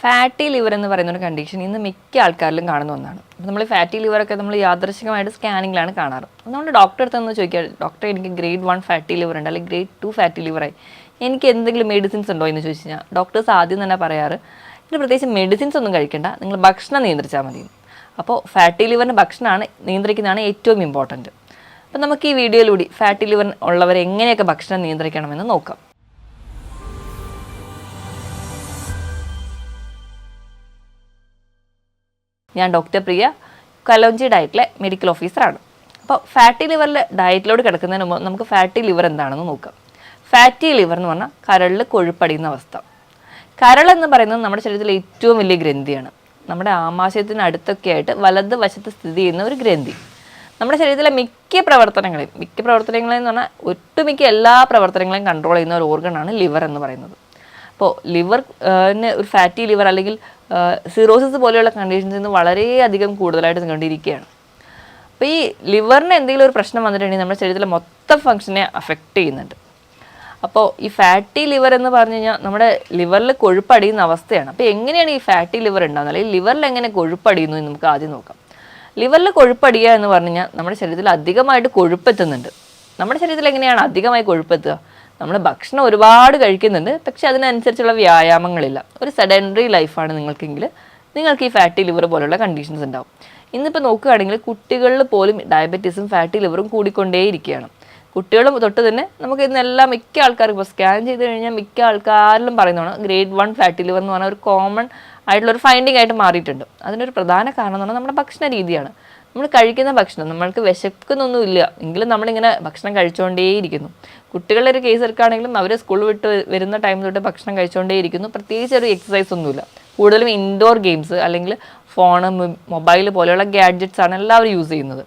Fatty liver എന്ന് പറയുന്ന ഒരു കണ്ടീഷൻ ഇന്ന് മിക്ക ആൾക്കാരിലും കാണുന്ന ഒന്നാണ്. അപ്പോൾ നമ്മൾ ഫാറ്റി ലിവറൊക്കെ നമ്മൾ യാദൃശികമായിട്ട് സ്കാനിങ്ങിലാണ് കാണാറ്. നമ്മൾ ഡോക്ടറെ അടുത്ത് ചോദിക്കുക, ഡോക്ടറെ എനിക്ക് ഗ്രേഡ് 1 ഫാറ്റി ലിവർ ഉണ്ട്, അല്ലെങ്കിൽ ഗ്രേഡ് 2 ഫാറ്റി ലിവറായി, എനിക്ക് എന്തെങ്കിലും മെഡിസിൻസ് ഉണ്ടോ എന്ന് ചോദിച്ചു കഴിഞ്ഞാൽ ഡോക്ടേഴ്സ് ആദ്യം തന്നെ പറയാറ്, ഇതിന് പ്രത്യേകിച്ച് മെഡിസിൻസ് ഒന്നും കഴിക്കേണ്ട, നിങ്ങൾ ഭക്ഷണം നിയന്ത്രിച്ചാൽ മതി. അപ്പോൾ ഫാറ്റി ലിവറിന് ഭക്ഷണമാണ് നിയന്ത്രിക്കുന്നതാണ് ഏറ്റവും ഇമ്പോർട്ടൻറ്റ്. അപ്പോൾ നമുക്ക് ഈ വീഡിയോയിലൂടെ ഫാറ്റി ലിവർ ഉള്ളവരെ എങ്ങനെയൊക്കെ ഭക്ഷണം നിയന്ത്രിക്കണമെന്ന് നോക്കാം. ഞാൻ ഡോക്ടർ പ്രിയ, കലോഞ്ചി ഡയറ്റിലെ മെഡിക്കൽ ഓഫീസറാണ്. അപ്പോൾ ഫാറ്റി ലിവറിൽ ഡയറ്റിലോട് കിടക്കുന്നതിന് മുമ്പ് നമുക്ക് ഫാറ്റി ലിവർ എന്താണെന്ന് നോക്കാം. ഫാറ്റി ലിവർ എന്ന് പറഞ്ഞാൽ കരളിൽ കൊഴുപ്പടിയുന്ന അവസ്ഥ. കരൾ എന്ന് പറയുന്നത് നമ്മുടെ ശരീരത്തിലെ ഏറ്റവും വലിയ ഗ്രന്ഥിയാണ്. നമ്മുടെ ആമാശയത്തിന് അടുത്തൊക്കെ ആയിട്ട് വലത് വശത്ത് സ്ഥിതി ചെയ്യുന്ന ഒരു ഗ്രന്ഥി. നമ്മുടെ ശരീരത്തിലെ മിക്ക പ്രവർത്തനങ്ങളെയും എന്ന് പറഞ്ഞാൽ ഒട്ടുമിക്ക എല്ലാ പ്രവർത്തനങ്ങളെയും കൺട്രോൾ ചെയ്യുന്ന ഒരു ഓർഗനാണ് ലിവർ എന്ന് പറയുന്നത്. അപ്പോൾ ലിവറിന് ഒരു ഫാറ്റി ലിവർ അല്ലെങ്കിൽ സിറോസിസ് പോലെയുള്ള കണ്ടീഷൻസ് ഇന്ന് വളരെയധികം കൂടുതലായിട്ട് കണ്ടിരിക്കുകയാണ്. അപ്പോൾ ഈ ലിവറിന് എന്തെങ്കിലും ഒരു പ്രശ്നം വന്നിട്ടുണ്ടെങ്കിൽ നമ്മുടെ ശരീരത്തിലെ മൊത്തം ഫംഗ്ഷനെ അഫക്റ്റ് ചെയ്യുന്നുണ്ട്. അപ്പോൾ ഈ ഫാറ്റി ലിവർ എന്ന് പറഞ്ഞു കഴിഞ്ഞാൽ നമ്മുടെ ലിവറിൽ കൊഴുപ്പടിയുന്ന അവസ്ഥയാണ്. അപ്പോൾ എങ്ങനെയാണ് ഈ ഫാറ്റി ലിവർ ഉണ്ടാകുന്നത്, അല്ലെങ്കിൽ ലിവറിൽ എങ്ങനെ കൊഴുപ്പടിയുന്നു എന്ന് നമുക്ക് ആദ്യം നോക്കാം. ലിവറിൽ കൊഴുപ്പടിയുക എന്ന് പറഞ്ഞു കഴിഞ്ഞാൽ നമ്മുടെ ശരീരത്തിൽ അധികമായിട്ട് കൊഴുപ്പെത്തുന്നുണ്ട്. നമ്മുടെ ശരീരത്തിൽ എങ്ങനെയാണ് അധികമായി കൊഴുപ്പെത്തുക? നമ്മൾ ഭക്ഷണം ഒരുപാട് കഴിക്കുന്നുണ്ട്, പക്ഷെ അതിനനുസരിച്ചുള്ള വ്യായാമങ്ങളില്ല. ഒരു സെഡൻറ്ററി ലൈഫാണ് നിങ്ങൾക്കെങ്കിൽ നിങ്ങൾക്ക് ഈ ഫാറ്റി ലിവർ പോലുള്ള കണ്ടീഷൻസ് ഉണ്ടാവും. ഇന്നിപ്പോൾ നോക്കുകയാണെങ്കിൽ കുട്ടികളിൽ പോലും ഡയബറ്റീസും ഫാറ്റി ലിവറും കൂടിക്കൊണ്ടേയിരിക്കുകയാണ്. കുട്ടികളും തൊട്ട് തന്നെ നമുക്ക് ഇന്നെല്ലാം മിക്ക ആൾക്കാർക്കും ഇപ്പോൾ സ്കാൻ ചെയ്ത് കഴിഞ്ഞാൽ മിക്ക ആൾക്കാരിലും പറയുന്നതാണ് ഗ്രേഡ് 1 ഫാറ്റി ലിവർ എന്ന് പറഞ്ഞാൽ ഒരു കോമൺ ആയിട്ടുള്ളൊരു ഫൈൻഡിങ് ആയിട്ട് മാറിയിട്ടുണ്ട്. അതിനൊരു പ്രധാന കാരണം എന്ന് പറഞ്ഞാൽ നമ്മുടെ ഭക്ഷണ രീതിയാണ്. നമ്മൾ കഴിക്കുന്ന ഭക്ഷണം, നമ്മൾക്ക് വിശക്കുന്നൊന്നുമില്ല എങ്കിലും നമ്മളിങ്ങനെ ഭക്ഷണം കഴിച്ചുകൊണ്ടേയിരിക്കുന്നു. കുട്ടികളുടെ ഒരു കേസ് എടുക്കുകയാണെങ്കിലും അവർ സ്കൂൾ വിട്ട് വരുന്ന ടൈം തൊട്ട് ഭക്ഷണം കഴിച്ചുകൊണ്ടേയിരിക്കുന്നു. പ്രത്യേകിച്ച് ഒരു എക്സസൈസ് ഒന്നുമില്ല. കൂടുതലും ഇൻഡോർ ഗെയിംസ് അല്ലെങ്കിൽ ഫോണ്, മൊബൈൽ പോലെയുള്ള ഗാഡ്ജറ്റ്സ് ആണ് എല്ലാവരും യൂസ് ചെയ്യുന്നത്.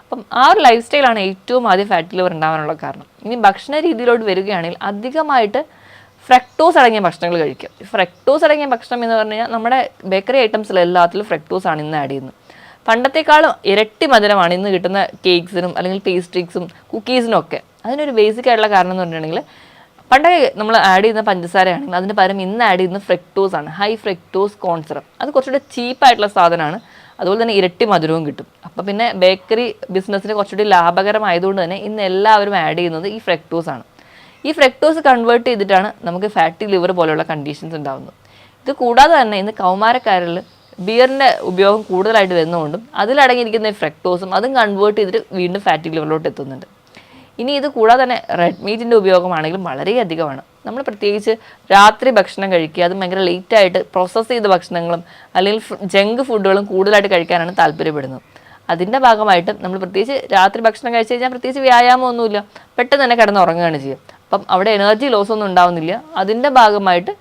അപ്പം ആ ഒരു ലൈഫ് സ്റ്റൈലാണ് ഏറ്റവും ആദ്യം ഫാറ്റി ലിവർ ഉണ്ടാകാനുള്ള കാരണം. ഇനി ഭക്ഷണ രീതിയിലോട്ട് വരികയാണെങ്കിൽ അധികമായിട്ട് ഫ്രക്ടോസ് അടങ്ങിയ ഭക്ഷണങ്ങൾ കഴിക്കുക. ഫ്രക്ടോസ് അടങ്ങിയ ഭക്ഷണം എന്ന് പറഞ്ഞു കഴിഞ്ഞാൽ നമ്മുടെ ബേക്കറി ഐറ്റംസിൽ എല്ലാത്തിലും ഫ്രക്ടോസ് ആണ് ഇന്ന് ആഡ് ചെയ്യുന്നത്. പണ്ടത്തെക്കാളും ഇരട്ടി മധുരമാണ് ഇന്ന് കിട്ടുന്ന കേക്ക്സിനും അല്ലെങ്കിൽ പേസ്ട്രീസിനും കുക്കീസിനും ഒക്കെ. അതിനൊരു ബേസിക് ആയിട്ടുള്ള കാരണം എന്ന് പറഞ്ഞിട്ടുണ്ടെങ്കിൽ പണ്ടൊക്കെ നമ്മൾ ആഡ് ചെയ്യുന്ന പഞ്ചസാരയാണെങ്കിൽ അതിന് പകരം ഇന്ന് ആഡ് ചെയ്യുന്ന ഫ്രക്ടോസ് ആണ്, ഹൈ ഫ്രക്ടോസ് കോൺ സിറപ്പ്. അത് കുറച്ചുകൂടി ചീപ്പായിട്ടുള്ള സാധനമാണ്, അതുപോലെ തന്നെ ഇരട്ടി മധുരവും കിട്ടും. അപ്പോൾ പിന്നെ ബേക്കറി ബിസിനസ്സിന് കുറച്ചുകൂടി ലാഭകരമായതുകൊണ്ട് തന്നെ ഇന്ന് എല്ലാവരും ആഡ് ചെയ്യുന്നത് ഈ ഫ്രക്ടോസ് ആണ്. ഈ ഫ്രക്ടോസ് കൺവേർട്ട് ചെയ്തിട്ടാണ് നമുക്ക് ഫാറ്റി ലിവർ പോലെയുള്ള കണ്ടീഷൻസ് ഉണ്ടാകുന്നത്. ഇത് കൂടാതെ തന്നെ ഇന്ന് കൗമാരക്കാരിൽ ബിയറിൻ്റെ ഉപയോഗം കൂടുതലായിട്ട് വരുന്നതുകൊണ്ടും അതിലടങ്ങിയിരിക്കുന്ന ഫ്രക്ടോസും അതും കൺവേർട്ട് ചെയ്തിട്ട് വീണ്ടും ഫാറ്റി ലിവറിലോട്ട് എത്തുന്നുണ്ട്. ഇനി ഇത് കൂടാതെ തന്നെ റെഡ് മീറ്റിൻ്റെ ഉപയോഗമാണെങ്കിലും വളരെയധികമാണ്. നമ്മൾ പ്രത്യേകിച്ച് രാത്രി ഭക്ഷണം കഴിക്കുക, അത് ഭയങ്കര ലേറ്റായിട്ട് പ്രോസസ്സ് ചെയ്ത ഭക്ഷണങ്ങളും അല്ലെങ്കിൽ ജങ്ക് ഫുഡുകളും കൂടുതലായിട്ട് കഴിക്കാനാണ് താല്പര്യപ്പെടുന്നത്. അതിൻ്റെ ഭാഗമായിട്ട് നമ്മൾ പ്രത്യേകിച്ച് രാത്രി ഭക്ഷണം കഴിച്ച് കഴിഞ്ഞാൽ പ്രത്യേകിച്ച് വ്യായാമമൊന്നുമില്ല, പെട്ടെന്ന് തന്നെ കിടന്നുറങ്ങുകയാണ് ചെയ്യുക. അപ്പം അവിടെ എനർജി ലോസ് ഒന്നും ഉണ്ടാവുന്നില്ല. അതിൻ്റെ ഭാഗമായിട്ട്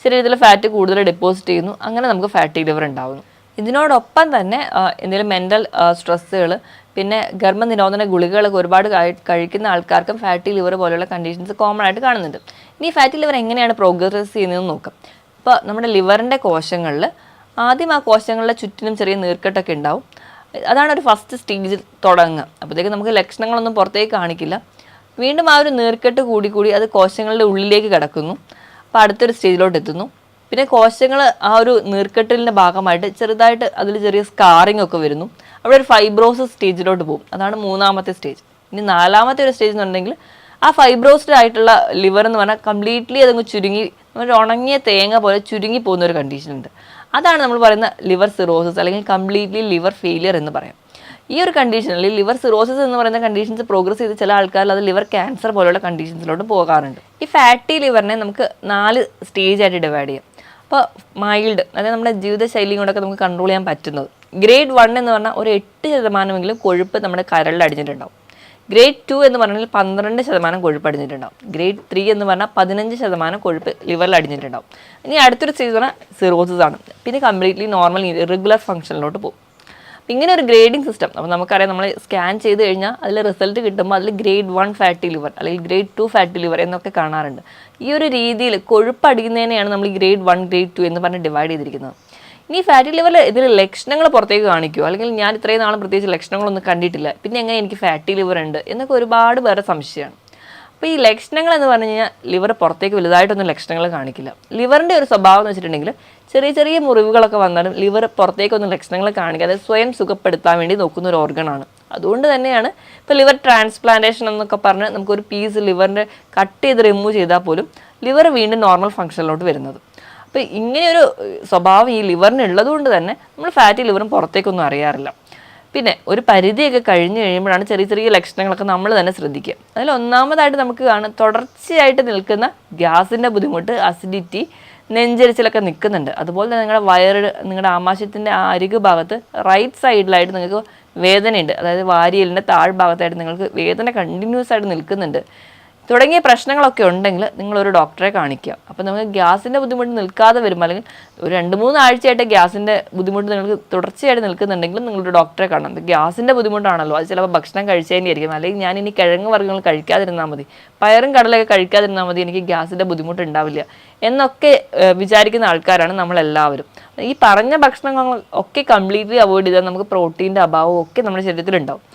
ശരീരത്തിൽ ഫാറ്റ് കൂടുതൽ ഡെപ്പോസിറ്റ് ചെയ്യുന്നു. അങ്ങനെ നമുക്ക് ഫാറ്റി ലിവർ ഉണ്ടാകുന്നു. ഇതിനോടൊപ്പം തന്നെ എന്തെങ്കിലും മെൻ്റൽ സ്ട്രെസ്സുകൾ, പിന്നെ ഗർഭനിരോധന ഗുളികകളൊക്കെ ഒരുപാട് കഴിക്കുന്ന ആൾക്കാർക്കും ഫാറ്റി ലിവർ പോലെയുള്ള കണ്ടീഷൻസ് കോമൺ ആയിട്ട് കാണുന്നുണ്ട്. ഇനി ഫാറ്റി ലിവർ എങ്ങനെയാണ് പ്രോഗ്രസ് ചെയ്യുന്നതെന്ന് നോക്കാം. ഇപ്പോൾ നമ്മുടെ ലിവറിൻ്റെ കോശങ്ങളിൽ ആദ്യം ആ കോശങ്ങളുടെ ചുറ്റിനും ചെറിയ നീർക്കെട്ടൊക്കെ ഉണ്ടാവും. അതാണ് ഒരു ഫസ്റ്റ് സ്റ്റേജിൽ തുടങ്ങുക. അപ്പോഴത്തേക്ക് നമുക്ക് ലക്ഷണങ്ങളൊന്നും പുറത്തേക്ക് കാണിക്കില്ല. വീണ്ടും ആ ഒരു നീർക്കെട്ട് കൂടി അത് കോശങ്ങളുടെ ഉള്ളിലേക്ക് കിടക്കുന്നു. അപ്പോൾ അടുത്തൊരു സ്റ്റേജിലോട്ട് എത്തുന്നു. പിന്നെ കോശങ്ങൾ ആ ഒരു നീർക്കെട്ടലിൻ്റെ ഭാഗമായിട്ട് ചെറുതായിട്ട് അതിൽ ചെറിയ സ്കാറിങ് ഒക്കെ വരുന്നു. അവിടെ ഒരു ഫൈബ്രോസിസ് സ്റ്റേജിലോട്ട് പോകും. അതാണ് മൂന്നാമത്തെ സ്റ്റേജ്. ഇനി നാലാമത്തെ ഒരു സ്റ്റേജ് എന്നുണ്ടെങ്കിൽ ആ ഫൈബ്രോസ്ഡ് ആയിട്ടുള്ള ലിവർ എന്ന് പറഞ്ഞാൽ കംപ്ലീറ്റ്ലി അതങ്ങ് ചുരുങ്ങി ഒരു ഉണങ്ങിയ തേങ്ങ പോലെ ചുരുങ്ങി പോകുന്ന ഒരു കണ്ടീഷൻ ഉണ്ട്. അതാണ് നമ്മൾ പറയുന്ന ലിവർ സിറോസിസ് അല്ലെങ്കിൽ കംപ്ലീറ്റ്ലി ലിവർ ഫെയിലിയർ എന്ന് പറയാം. ഈ ഒരു കണ്ടീഷനിൽ ലിവർ സിറോസിസ് എന്ന് പറയുന്ന കണ്ടീഷൻസ് പ്രോഗ്രസ് ചെയ്ത് ചില ആൾക്കാരിൽ അത് ലിവർ ക്യാൻസർ പോലുള്ള കണ്ടീഷൻസിലോട്ട് പോകാറുണ്ട്. ഈ ഫാറ്റി ലിവറിനെ നമുക്ക് 4 സ്റ്റേജായിട്ട് ഡിവൈഡ് ചെയ്യാം. അപ്പോൾ മൈൽഡ്, അതായത് നമ്മുടെ ജീവിതശൈലിയും കൊണ്ടൊക്കെ നമുക്ക് കൺട്രോൾ ചെയ്യാൻ പറ്റുന്നത്. ഗ്രേഡ് 1 എന്ന് പറഞ്ഞാൽ ഒരു 8% കൊഴുപ്പ് നമ്മുടെ കരളിൽ അടിഞ്ഞിട്ടുണ്ടാവും. ഗ്രേഡ് 2 എന്ന് പറഞ്ഞാൽ 12% കൊഴുപ്പ് അടിഞ്ഞിട്ടുണ്ടാവും. ഗ്രേഡ് 3 എന്ന് പറഞ്ഞാൽ 15% കൊഴുപ്പ് ലിവറിൽ അടിഞ്ഞിട്ടുണ്ടാവും. ഇനി അടുത്തൊരു സ്റ്റേജ് പറഞ്ഞാൽ സിറോസിസ് ആണ്. പിന്നെ കംപ്ലീറ്റ്ലി നോർമൽ ഇറഗുലർ ഫംഗ്ഷനിലോട്ട് പോകും. ഇങ്ങനെ ഒരു ഗ്രേഡിംഗ് സിസ്റ്റം, അപ്പോൾ നമുക്കറിയാം, നമ്മൾ സ്കാൻ ചെയ്ത് കഴിഞ്ഞാൽ അതിൽ റിസൾട്ട് കിട്ടുമ്പോൾ അതിൽ ഗ്രേഡ് 1 ഫാറ്റി ലിവർ അല്ലെങ്കിൽ ഗ്രേഡ് 2 ഫാറ്റി ലിവർ എന്നൊക്കെ കാണാറുണ്ട്. ഈ ഒരു രീതിയിൽ കൊഴുപ്പടിക്കുന്നതിനെയാണ് നമ്മൾ ഈ ഗ്രേഡ് 1 ഗ്രേഡ് 2 എന്ന് പറഞ്ഞ് ഡിവൈഡ് ചെയ്തിരിക്കുന്നത്. ഇനി ഫാറ്റി ലിവറിൽ ഇതിൽ ലക്ഷണങ്ങൾ പുറത്തേക്ക് കാണിക്കുമോ, അല്ലെങ്കിൽ ഞാൻ ഇത്രയും നാളും പ്രത്യേകിച്ച് ലക്ഷണങ്ങളൊന്നും കണ്ടിട്ടില്ല, പിന്നെ എങ്ങനെ എനിക്ക് ഫാറ്റി ലിവർ ഉണ്ട് എന്നൊക്കെ ഒരുപാട് പേരെ സംശയമാണ്. അപ്പോൾ ഈ ലക്ഷണങ്ങൾ എന്ന് പറഞ്ഞു കഴിഞ്ഞാൽ ലിവർ പുറത്തേക്ക് വലുതായിട്ടൊന്നും ലക്ഷണങ്ങൾ കാണിക്കില്ല. ലിവറിൻ്റെ ഒരു സ്വഭാവം എന്ന് വെച്ചിട്ടുണ്ടെങ്കിൽ ചെറിയ ചെറിയ മുറിവുകളൊക്കെ വന്നാലും ലിവർ പുറത്തേക്കൊന്നും ലക്ഷണങ്ങൾ കാണിക്കാതെ സ്വയം സുഖപ്പെടുത്താൻ വേണ്ടി നോക്കുന്ന ഒരു ഓർഗനാണ്. അതുകൊണ്ട് തന്നെയാണ് ഇപ്പോൾ ലിവർ ട്രാൻസ്പ്ലാന്റേഷൻ എന്നൊക്കെ പറഞ്ഞ് നമുക്കൊരു പീസ് ലിവറിൻ്റെ കട്ട് ചെയ്ത് റിമൂവ് ചെയ്താൽ പോലും ലിവർ വീണ്ടും നോർമൽ ഫംഗ്ഷനിലോട്ട് വരുന്നത്. അപ്പോൾ ഇങ്ങനെയൊരു സ്വഭാവം ഈ ലിവറിന് ഉള്ളതുകൊണ്ട് തന്നെ നമ്മൾ ഫാറ്റി ലിവറും പുറത്തേക്കൊന്നും അറിയാറില്ല. പിന്നെ ഒരു പരിധിയൊക്കെ കഴിഞ്ഞ് കഴിയുമ്പോഴാണ് ചെറിയ ചെറിയ ലക്ഷണങ്ങളൊക്കെ നമ്മൾ തന്നെ ശ്രദ്ധിക്കുക. അതിൽ ഒന്നാമതായിട്ട് നമുക്ക് കാണാം തുടർച്ചയായിട്ട് നിൽക്കുന്ന ഗ്യാസിൻ്റെ ബുദ്ധിമുട്ട്, അസിഡിറ്റി, നെഞ്ചരിച്ചിലൊക്കെ നിൽക്കുന്നുണ്ട്. അതുപോലെ തന്നെ നിങ്ങളുടെ വയറ്, നിങ്ങളുടെ ആമാശയത്തിൻ്റെ ആ അരികു ഭാഗത്ത് റൈറ്റ് സൈഡിലായിട്ട് നിങ്ങൾക്ക് വേദനയുണ്ട്. അതായത് വാരിയലിൻ്റെ താഴ്ഭാഗത്തായിട്ട് നിങ്ങൾക്ക് വേദന കണ്ടിന്യൂസ് ആയിട്ട് നിൽക്കുന്നുണ്ട്. തുടങ്ങിയ പ്രശ്നങ്ങളൊക്കെ ഉണ്ടെങ്കിൽ നിങ്ങളൊരു ഡോക്ടറെ കാണിക്കുക. അപ്പോൾ നമുക്ക് ഗ്യാസിൻ്റെ ബുദ്ധിമുട്ട് നിൽക്കാതെ വരുമ്പോൾ അല്ലെങ്കിൽ ഒരു 2-3 ആഴ്ചയായിട്ട് ഗ്യാസിൻ്റെ ബുദ്ധിമുട്ട് നിങ്ങൾക്ക് തുടർച്ചയായിട്ട് നിൽക്കുന്നുണ്ടെങ്കിൽ നിങ്ങളൊരു ഡോക്ടറെ കാണണം. ഗ്യാസിൻ്റെ ബുദ്ധിമുട്ടാണല്ലോ, അത് ചിലപ്പോൾ ഭക്ഷണം കഴിച്ചതിൻ്റെ ആയിരിക്കും, അല്ലെങ്കിൽ ഞാൻ ഇനി കിഴങ്ങ് വർഗ്ഗങ്ങൾ കഴിക്കാതിരുന്നാൽ മതി, പയറും കടലൊക്കെ കഴിക്കാതിരുന്നാൽ മതി, എനിക്ക് ഗ്യാസിൻ്റെ ബുദ്ധിമുട്ട് ഉണ്ടാവില്ല എന്നൊക്കെ വിചാരിക്കുന്ന ആൾക്കാരാണ് നമ്മളെല്ലാവരും. ഈ പറഞ്ഞ ഭക്ഷണങ്ങൾ ഒക്കെ കംപ്ലീറ്റ്ലി അവോയ്ഡ് ചെയ്താൽ നമുക്ക് പ്രോട്ടീൻ്റെ അഭാവവും ഒക്കെ നമ്മുടെ ശരീരത്തിലുണ്ടാവും.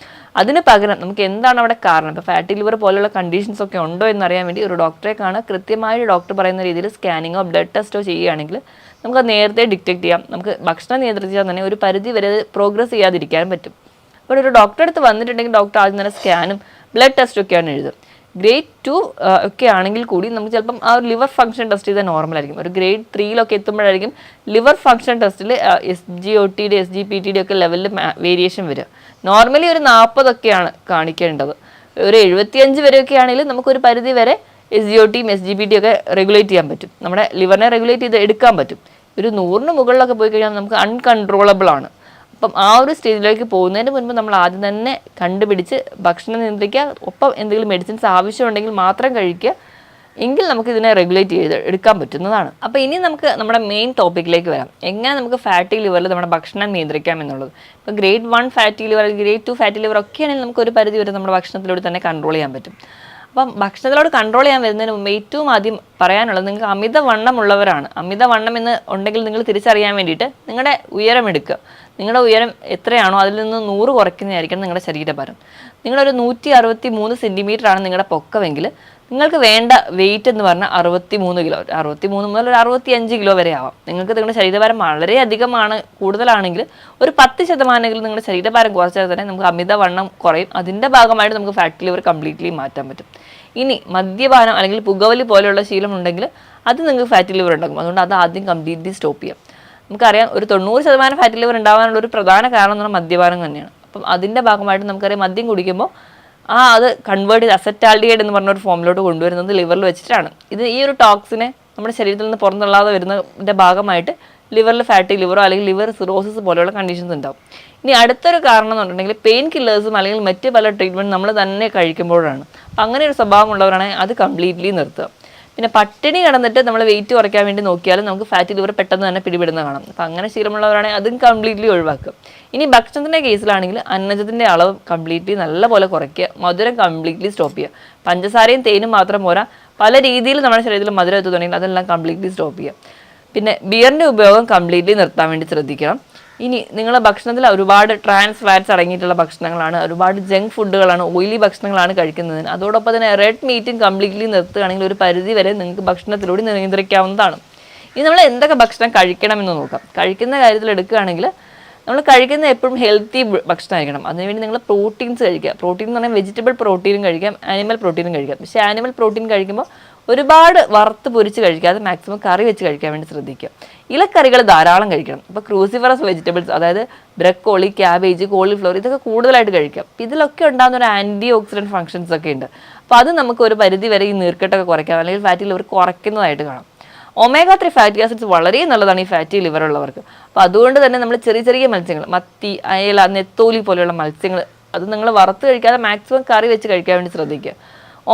അതിന് പകരം നമുക്ക് എന്താണ് അവിടെ കാരണം, ഇപ്പോൾ ഫാറ്റി ലിവർ പോലുള്ള കണ്ടീഷൻസ് ഒക്കെ ഉണ്ടോ എന്നറിയാൻ വേണ്ടി ഒരു ഡോക്ടറെ കാണാൻ കൃത്യമായി ഡോക്ടർ പറയുന്ന രീതിയിൽ സ്കാനിങ്ങോ ബ്ലഡ് ടെസ്റ്റോ ചെയ്യുകയാണെങ്കിൽ നമുക്ക് നേരത്തെ ഡിറ്റക്ട് ചെയ്യാം. നമുക്ക് ഭക്ഷണം നിയന്ത്രിച്ചാൽ തന്നെ ഒരു പരിധി വരെ പ്രോഗ്രസ് ചെയ്യാതിരിക്കാൻ പറ്റും. അപ്പോൾ ഒരു ഡോക്ടറെ അടുത്ത് വന്നിട്ടുണ്ടെങ്കിൽ ഡോക്ടർ ആദ്യം തന്നെ സ്കാനും ബ്ലഡ് ടെസ്റ്റും ഒക്കെയാണ് എഴുതും. ഗ്രേഡ് 2 ഒക്കെ ആണെങ്കിൽ കൂടി നമുക്ക് ചിലപ്പം ആ ഒരു ലിവർ ഫംഗ്ഷൻ ടെസ്റ്റ് ചെയ്താൽ നോർമലായിരിക്കും. ഒരു ഗ്രേഡ് 3 എത്തുമ്പോഴായിരിക്കും ലിവർ ഫംഗ്ഷൻ ടെസ്റ്റിൽ SGOT, SGPT ഒക്കെ ലെവലിൽ വേരിയേഷൻ വരിക. നോർമലി ഒരു 40 ഒക്കെയാണ് കാണിക്കേണ്ടത്. ഒരു 75 വരെയൊക്കെ ആണെങ്കിൽ നമുക്കൊരു പരിധി വരെ SGOTയും SGPT ഒക്കെ റെഗുലേറ്റ് ചെയ്യാൻ പറ്റും, നമ്മുടെ ലിവറിനെ റെഗുലേറ്റ് ചെയ്ത് എടുക്കാൻ പറ്റും. ഒരു 100-ന് മുകളിലൊക്കെ പോയി കഴിഞ്ഞാൽ നമുക്ക് അൺകൺട്രോളബിൾ ആണ്. അപ്പം ആ ഒരു സ്റ്റേജിലേക്ക് പോകുന്നതിന് മുൻപ് നമ്മൾ ആദ്യം തന്നെ കണ്ടുപിടിച്ച് ഭക്ഷണം നിയന്ത്രിക്കുക, ഒപ്പം എന്തെങ്കിലും മെഡിസിൻസ് ആവശ്യമുണ്ടെങ്കിൽ മാത്രം കഴിക്കുക, എങ്കിൽ നമുക്ക് ഇതിനെ റെഗുലേറ്റ് ചെയ്ത് എടുക്കാൻ പറ്റുന്നതാണ്. അപ്പോൾ ഇനി നമുക്ക് നമ്മുടെ മെയിൻ ടോപ്പിക്കിലേക്ക് വരാം. എങ്ങനെ നമുക്ക് ഫാറ്റി ലിവറിൽ നമ്മുടെ ഭക്ഷണം നിയന്ത്രിക്കാം എന്നുള്ളത്. ഇപ്പോൾ ഗ്രേഡ് 1 ഫാറ്റി ലിവർ അല്ലെങ്കിൽ ഗ്രേഡ് 2 ഫാറ്റി ലിവർ ഒക്കെ ആണെങ്കിൽ നമുക്ക് ഒരു പരിധി വരെ നമ്മുടെ ഭക്ഷണത്തിലൂടെ തന്നെ കൺട്രോൾ ചെയ്യാൻ പറ്റും. അപ്പം ഭക്ഷണത്തിലോട് കൺട്രോൾ ചെയ്യാൻ വരുന്നതിന് മുമ്പ് ഏറ്റവും ആദ്യം പറയാനുള്ളത്, നിങ്ങൾക്ക് അമിതവണ്ണമുള്ളവരാണ്. അമിതവണ്ണം എന്ന് ഉണ്ടെങ്കിൽ നിങ്ങൾ തിരിച്ചറിയാൻ വേണ്ടിയിട്ട് നിങ്ങളുടെ ഉയരം എടുക്കുക. നിങ്ങളുടെ ഉയരം എത്രയാണോ അതിൽ നിന്ന് 100 കുറയ്ക്കുന്നതായിരിക്കണം നിങ്ങളുടെ ശരീരഭാരം. നിങ്ങളൊരു 163 സെൻറ്റിമീറ്ററാണ് നിങ്ങളുടെ പൊക്കമെങ്കിൽ നിങ്ങൾക്ക് വേണ്ട വെയിറ്റ് എന്ന് പറഞ്ഞാൽ 63 കിലോ. 63 മുതൽ ഒരു 65 കിലോ വരെ ആവാം. നിങ്ങൾക്ക് നിങ്ങളുടെ ശരീരഭാരം വളരെ അധികമാണ്, കൂടുതലാണെങ്കിൽ ഒരു 10% നിങ്ങളുടെ ശരീരഭാരം കുറച്ചാൽ തന്നെ നമുക്ക് അമിതവണ്ണം കുറയും. അതിൻ്റെ ഭാഗമായിട്ട് നമുക്ക് ഫാറ്റി ലിവർ കംപ്ലീറ്റ്ലി മാറ്റാൻ പറ്റും. ഇനി മദ്യപാനം അല്ലെങ്കിൽ പുകവലി പോലെയുള്ള ശീലം ഉണ്ടെങ്കിൽ അത് നിങ്ങൾക്ക് ഫാറ്റി ലിവർ ഉണ്ടാക്കും. അതുകൊണ്ട് അത് ആദ്യം കംപ്ലീറ്റ്ലി സ്റ്റോപ്പ് ചെയ്യാം. നമുക്കറിയാം ഒരു 90% ഫാറ്റി ലിവർ ഉണ്ടാകാനുള്ള ഒരു പ്രധാന കാരണം എന്ന് പറഞ്ഞാൽ മദ്യപാനം തന്നെയാണ്. അപ്പം അതിൻ്റെ ഭാഗമായിട്ട് നമുക്കറിയാം മദ്യം കുടിക്കുമ്പോൾ അത് കൺവേർട്ട് ചെയ്ത് അസറ്റാൽഡിഹൈഡ് എന്ന് പറഞ്ഞൊരു ഫോമിലോട്ട് കൊണ്ടുവരുന്നത് ലിവറിൽ വെച്ചിട്ടാണ്. ഇത് ഈ ഒരു ടോക്സിനെ നമ്മുടെ ശരീരത്തിൽ നിന്ന് പുറന്തള്ളാതെ വരുന്നതിൻ്റെ ഭാഗമായിട്ട് ലിവറിൽ ഫാറ്റി ലിവറോ അല്ലെങ്കിൽ ലിവർ സിറോസിസ് പോലെയുള്ള കണ്ടീഷൻസ് ഉണ്ടാവും. ഇനി അടുത്തൊരു കാരണം എന്ന് പറഞ്ഞിട്ടുണ്ടെങ്കിൽ പെയിൻ കില്ലേഴ്സും അല്ലെങ്കിൽ മറ്റ് പല ട്രീറ്റ്മെൻറ്റ് നമ്മൾ തന്നെ കഴിക്കുമ്പോഴാണ്. അപ്പം അങ്ങനെ ഒരു സ്വഭാവം ഉള്ളവരാണെങ്കിൽ അത് കംപ്ലീറ്റ്ലി നിർത്തുക. പിന്നെ പട്ടിണി കിടന്നിട്ട് നമ്മൾ വെയിറ്റ് കുറയ്ക്കാൻ വേണ്ടി നോക്കിയാലും നമുക്ക് ഫാറ്റി ലിവർ പെട്ടെന്ന് തന്നെ പിടിപെടുന്ന കാണാം. അപ്പം അങ്ങനെ ശീലമുള്ളവരാണെങ്കിൽ അതും കംപ്ലീറ്റ്ലി ഒഴിവാക്കുക. ഇനി ഭക്ഷണത്തിൻ്റെ കേസിലാണെങ്കിൽ അന്നജത്തിൻ്റെ അളവ് കംപ്ലീറ്റ്ലി നല്ലപോലെ കുറയ്ക്കുക, മധുരം കംപ്ലീറ്റ്ലി സ്റ്റോപ്പ് ചെയ്യുക. പഞ്ചസാരയും തേനും മാത്രം പോരാ, പല രീതിയിൽ നമ്മുടെ ശരീരത്തിൽ മധുരം എത്തുന്നുണ്ടെങ്കിൽ അതെല്ലാം കംപ്ലീറ്റ്ലി സ്റ്റോപ്പ് ചെയ്യുക. പിന്നെ ബിയറിൻ്റെ ഉപയോഗം കംപ്ലീറ്റ്ലി നിർത്താൻ വേണ്ടി ശ്രദ്ധിക്കണം. ഇനി നിങ്ങളുടെ ഭക്ഷണത്തിൽ ഒരുപാട് ട്രാൻസ് ഫാറ്റ്സ് അടങ്ങിയിട്ടുള്ള ഭക്ഷണങ്ങളാണ്, ഒരുപാട് ജങ്ക് ഫുഡുകളാണ്, ഓയിലി ഭക്ഷണങ്ങളാണ് കഴിക്കുന്നതിന്. അതോടൊപ്പം തന്നെ റെഡ് മീറ്റും കംപ്ലീറ്റ്ലി നിർത്തുകയാണെങ്കിൽ ഒരു പരിധി വരെ നിങ്ങൾക്ക് ഭക്ഷണത്തിലൂടെ നിയന്ത്രിക്കാവുന്നതാണ്. ഇനി നമ്മൾ എന്തൊക്കെ ഭക്ഷണം കഴിക്കണമെന്ന് നോക്കാം. കഴിക്കുന്ന കാര്യത്തിൽ എടുക്കുകയാണെങ്കിൽ നമ്മൾ കഴിക്കുന്ന എപ്പോഴും ഹെൽത്തി ഭക്ഷണമായിരിക്കണം. അതിനുവേണ്ടി നിങ്ങൾ പ്രോട്ടീൻസ് കഴിക്കുക. പ്രോട്ടീൻ എന്ന് പറഞ്ഞാൽ വെജിറ്റബിൾ പ്രോട്ടീനും കഴിക്കാം, ആനിമൽ പ്രോട്ടീനും കഴിക്കാം. പക്ഷേ ആനിമൽ പ്രോട്ടീൻ കഴിക്കുമ്പോൾ ഒരുപാട് വറുത്ത് പൊരിച്ച് കഴിക്കാതെ മാക്സിമം കറി വെച്ച് കഴിക്കാൻ വേണ്ടി ശ്രദ്ധിക്കുക. ഇലക്കറികൾ ധാരാളം കഴിക്കണം. ഇപ്പോൾ ക്രൂസിഫറസ് വെജിറ്റബിൾസ്, അതായത് ബ്രക്കോളി, ക്യാബേജ്, കോളിഫ്ലവർ, ഇതൊക്കെ കൂടുതലായിട്ട് കഴിക്കാം. ഇതിലൊക്കെ ഉണ്ടാകുന്ന ഒരു ആൻറ്റി ഓക്സിഡൻറ്റ് ഫംഗ്ഷൻസ് ഒക്കെ ഉണ്ട്. അപ്പോൾ അത് നമുക്ക് ഒരു പരിധി വരെ ഈ നീർക്കെട്ടൊക്കെ കുറയ്ക്കാം, അല്ലെങ്കിൽ ഫാറ്റി ലിവർ കുറയ്ക്കുന്നതായിട്ട് കാണാം. omega-3 ഫാറ്റി ആസിഡ്സ് വളരെ നല്ലതാണ് ഈ ഫാറ്റി ലിവർ ഉള്ളവർക്ക്. അപ്പോൾ അതുകൊണ്ട് തന്നെ നമ്മൾ ചെറിയ ചെറിയ മത്സ്യങ്ങൾ, മത്തി, അയല, നെത്തോലി പോലെയുള്ള മത്സ്യങ്ങൾ അത് നിങ്ങൾ വറുത്ത് കഴിക്കാതെ മാക്സിമം കറി വെച്ച് കഴിക്കാൻ വേണ്ടി ശ്രദ്ധിക്കുക.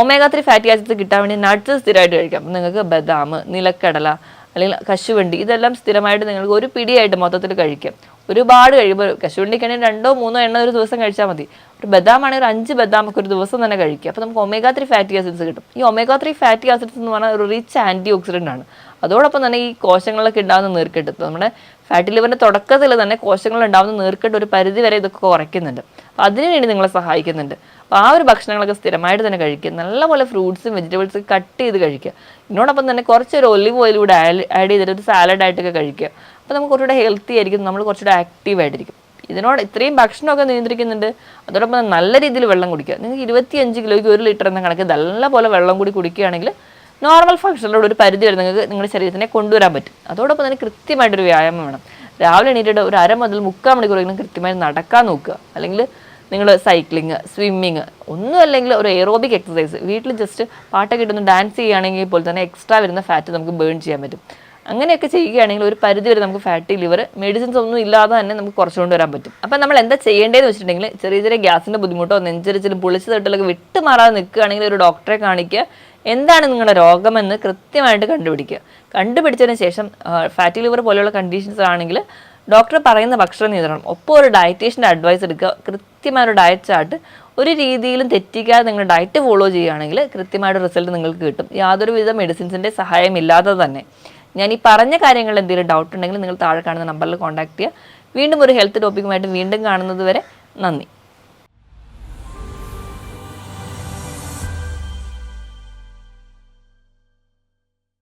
omega-3 ഫാറ്റി ആസിഡ്സ് കിട്ടാൻ വേണ്ടി നട്ട്സ് സ്ഥിരമായിട്ട് കഴിക്കാം. അപ്പം നിങ്ങൾക്ക് ബദാം, നിലക്കടല അല്ലെങ്കിൽ കശുവണ്ടി ഇതെല്ലാം സ്ഥിരമായിട്ട് നിങ്ങൾക്ക് ഒരു പിടിയായിട്ട് മൊത്തത്തിൽ കഴിക്കാം. ഒരുപാട് കഴിയുമ്പോൾ കശുവണ്ടിക്കാണെങ്കിൽ 2-3 എണ്ണ ഒരു ദിവസം കഴിച്ചാൽ മതി. ഒരു ബദാം ആണെങ്കിൽ ഒരു 5 ബദാമൊക്കെ ഒരു ദിവസം തന്നെ കഴിക്കുക. അപ്പോൾ നമുക്ക് omega-3 ഫാറ്റി ആസിഡ്സ് കിട്ടും. ഈ omega-3 ഫാറ്റി ആസിഡ്സ് എന്ന് പറഞ്ഞാൽ ഒരു റിച്ച് ആൻറ്റി ഓക്സിഡൻ്റ് ആണ്. അതോടൊപ്പം തന്നെ ഈ കോശങ്ങളിലൊക്കെ ഉണ്ടാകുന്ന നീർക്കെട്ട്, നമ്മുടെ ഫാറ്റി ലിവറിൻ്റെ തുടക്കത്തിൽ തന്നെ കോശങ്ങൾ ഉണ്ടാകുന്ന നീർക്കെട്ട് ഒരു പരിധി വരെ ഇതൊക്കെ കുറയ്ക്കുന്നുണ്ട്. അപ്പോൾ അതിനു വേണ്ടി നിങ്ങളെ സഹായിക്കുന്നുണ്ട്. അപ്പോൾ ആ ഒരു ഭക്ഷണങ്ങളൊക്കെ സ്ഥിരമായിട്ട് തന്നെ കഴിക്കുക. നല്ലപോലെ ഫ്രൂട്ട്സും വെജിറ്റബിൾസും കട്ട് ചെയ്ത് കഴിക്കുക. ഇതിനോടൊപ്പം തന്നെ കുറച്ചൊരു ഒലിവ് ഓയിൽ കൂടെ ആഡ് ചെയ്തിട്ട് ഒരു സാലഡായിട്ടൊക്കെ കഴിക്കുക. അപ്പോൾ നമുക്ക് കുറച്ചുകൂടെ ഹെൽത്തി ആയിരിക്കും, നമ്മൾ കുറച്ചുകൂടെ ആക്റ്റീവ് ആയിട്ടിരിക്കും. ഇതിനോട് ഇത്രയും ഭക്ഷണമൊക്കെ നിയന്ത്രിക്കുന്നുണ്ട്, അതോടൊപ്പം നല്ല രീതിയിൽ വെള്ളം കുടിക്കുക. നിങ്ങൾക്ക് 25 കിലോയ്ക്ക് 1 ലിറ്റർ എന്ന കണക്ക് നല്ലപോലെ വെള്ളം കൂടി കുടിക്കുകയാണെങ്കിൽ നോർമൽ ഫംഗ്ഷനിലൂടെ ഒരു പരിധി വരെ നിങ്ങൾക്ക് നിങ്ങളുടെ ശരീരത്തിനെ കൊണ്ടുവരാൻ പറ്റും. അതോടൊപ്പം തന്നെ കൃത്യമായിട്ടൊരു വ്യായാമം വേണം. രാവിലെ എണീറ്റിട്ട് ഒരു 1/2 മുതൽ 3/4 മണിക്കൂറെങ്കിലും കൃത്യമായി നടക്കാൻ നോക്കുക. അല്ലെങ്കിൽ നിങ്ങൾ സൈക്ലിങ്, സ്വിമ്മിങ്, ഒന്നും അല്ലെങ്കിൽ ഒരു എയറോബിക് എക്സസൈസ് വീട്ടിൽ ജസ്റ്റ് പാട്ടൊക്കെ ഇട്ടൊന്ന് ഡാൻസ് ചെയ്യുകയാണെങ്കിൽ പോലെ തന്നെ എക്സ്ട്രാ വരുന്ന ഫാറ്റ് നമുക്ക് ബേൺ ചെയ്യാൻ പറ്റും. അങ്ങനെയൊക്കെ ചെയ്യുകയാണെങ്കിൽ ഒരു പരിധി വരെ നമുക്ക് ഫാറ്റി ലിവർ മെഡിസിൻസ് ഒന്നും ഇല്ലാതെ തന്നെ നമുക്ക് കുറച്ചുകൊണ്ട് വരാൻ പറ്റും. അപ്പം നമ്മൾ എന്താ ചെയ്യേണ്ടതെന്ന് വെച്ചിട്ടുണ്ടെങ്കിൽ ചെറിയ ചെറിയ ഗ്യാസിൻ്റെ ബുദ്ധിമുട്ടോ നെഞ്ചരിച്ചിലും പുളിച്ച് തട്ടലൊക്കെ വിട്ടുമാറാതെ നിൽക്കുകയാണെങ്കിൽ ഒരു ഡോക്ടറെ കാണിക്കുക. എന്താണ് നിങ്ങളുടെ രോഗമെന്ന് കൃത്യമായിട്ട് കണ്ടുപിടിക്കുക. കണ്ടുപിടിച്ചതിന് ശേഷം ഫാറ്റി ലിവർ പോലെയുള്ള കണ്ടീഷൻസ് ആണെങ്കിൽ ഡോക്ടർ പറയുന്ന ഭക്ഷണ നിയന്ത്രണം, ഒപ്പം ഒരു ഡയറ്റീഷ്യൻ്റെ അഡ്വൈസ് എടുക്കുക. കൃത്യമായ ഒരു ഡയറ്റ് ചാർട്ട് ഒരു രീതിയിലും തെറ്റിക്കാതെ നിങ്ങൾ ഡയറ്റ് ഫോളോ ചെയ്യുകയാണെങ്കിൽ കൃത്യമായിട്ട് റിസൾട്ട് നിങ്ങൾക്ക് കിട്ടും, യാതൊരുവിധ മെഡിസിൻസിൻ്റെ സഹായമില്ലാതെ തന്നെ. ഞാൻ ഈ പറഞ്ഞ കാര്യങ്ങളിൽ എന്തെങ്കിലും ഡൗട്ട് ഉണ്ടെങ്കിൽ നിങ്ങൾ താഴെ കാണുന്ന നമ്പറിൽ കോൺടാക്ട് ചെയ്യുക. വീണ്ടും ഒരു ഹെൽത്ത് ടോപ്പിക്കുമായിട്ട് വീണ്ടും കാണുന്നത് വരെ നന്ദി.